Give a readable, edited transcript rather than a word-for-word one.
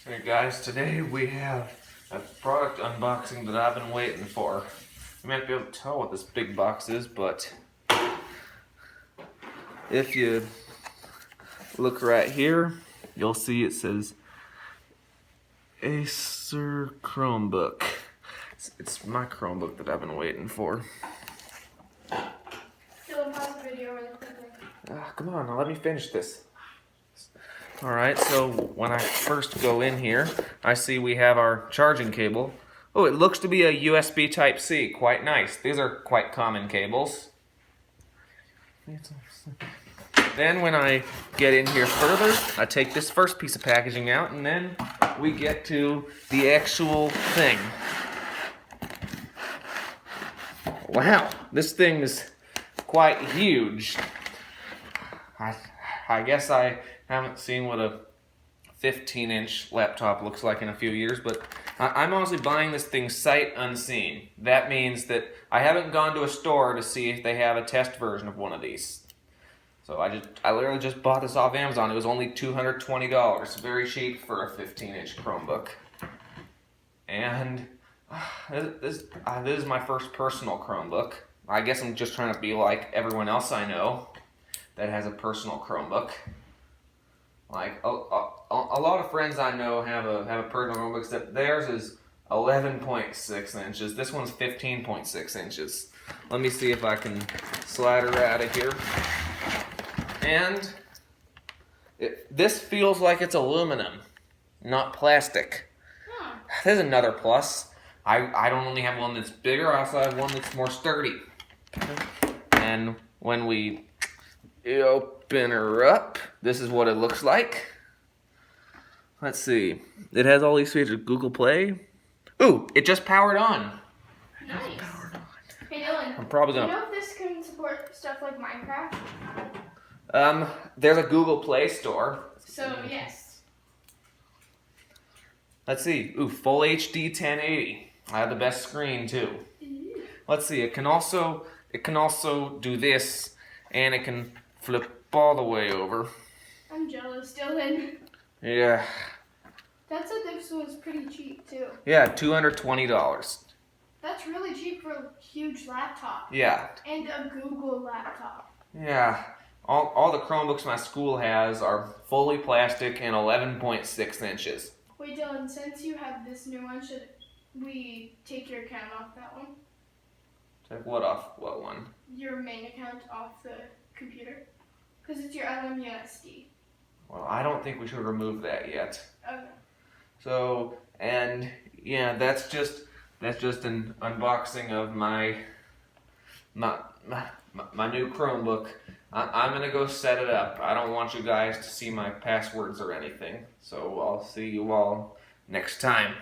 Hey guys, today we have a product unboxing that I've been waiting for. You might be able to tell what this big box is, but if you look right here, you'll see it says Acer Chromebook. It's my Chromebook that I've been waiting for. Dylan, pause the video really quickly. Come on, now let me finish this. Alright, so when I first go in here, I see we have our charging cable. Oh, it looks to be a USB Type-C. Quite nice. These are quite common cables. Then when I get in here further, I take this first piece of packaging out, and then we get to the actual thing. Wow, this thing is quite huge. I guess I haven't seen what a 15-inch laptop looks like in a few years, but I'm honestly buying this thing sight unseen. That means that I haven't gone to a store to see if they have a test version of one of these. So I literally just bought this off Amazon. It was only $220. Very cheap for a 15-inch Chromebook. And this is my first personal Chromebook. I guess I'm just trying to be like everyone else I know that has a personal Chromebook. Like a lot of friends I know have a personal Chromebook, except theirs is 11.6 inches. This one's 15.6 inches. Let me see if I can slide her out of here. And this feels like it's aluminum, not plastic. There's another plus. I don't only have one that's bigger, I also have one that's more sturdy. And when we open her up, this is what it looks like. Let's see. It has all these features. Google Play. Ooh, it just powered on. Nice. Hey Dylan, I'm probably gonna. Do you know if this can support stuff like Minecraft? There's a Google Play store. So yes. Let's see. Ooh, full HD 1080. I have the best screen too. Let's see. It can also do this, and it can flip all the way over. I'm jealous, Dylan. Yeah. That said this was pretty cheap too. Yeah, $220. That's really cheap for a huge laptop. Yeah. And a Google laptop. Yeah. All the Chromebooks my school has are fully plastic and 11.6 inches. Wait, Dylan, since you have this new one, should we take your account off that one? Take what off? What one? Your main account off the computer? Because it's your LMUSD. Well, I don't think we should remove that yet. Okay. So, and yeah, that's just an unboxing of my new Chromebook. I'm gonna go set it up. I don't want you guys to see my passwords or anything. So I'll see you all next time.